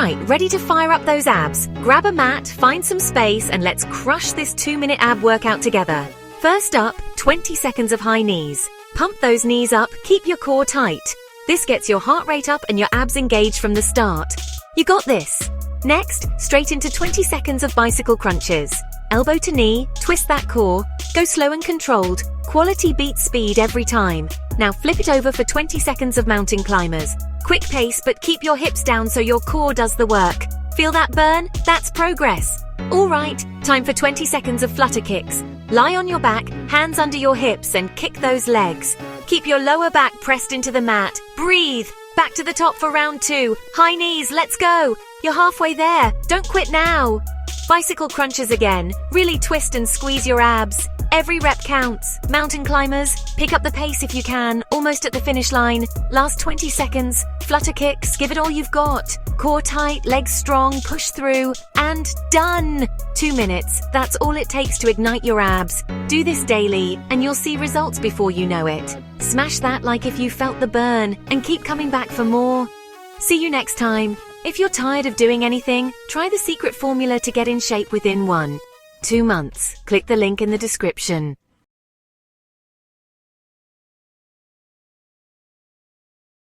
Alright, ready to fire up those abs? Grab a mat, find some space, and let's crush this 2-minute ab workout together. First up, 20 seconds of high knees. Pump those knees up, keep your core tight. This gets your heart rate up and your abs engaged from the start. You got this! Next, straight into 20 seconds of bicycle crunches. Elbow to knee, twist that core, go slow and controlled, quality beats speed every time. Now flip it over for 20 seconds of mountain climbers. Quick pace, but keep your hips down so your core does the work. Feel that burn? That's progress. Alright, time for 20 seconds of flutter kicks. Lie on your back, hands under your hips, and kick those legs. Keep your lower back pressed into the mat. Breathe. Back to the top for round 2. High knees, let's go. You're halfway there. Don't quit now. Bicycle crunches again. Really twist and squeeze your abs. Every rep counts. Mountain climbers, pick up the pace if you can. Almost at the finish line. Last 20 seconds. Flutter kicks, give it all you've got. Core tight, legs strong, push through, and done! 2 minutes. That's all it takes to ignite your abs. Do this daily, and you'll see results before you know it. Smash that like if you felt the burn, and keep coming back for more. See you next time. If you're tired of doing anything, try the secret formula to get in shape within 1-2 months. Click the link in the description.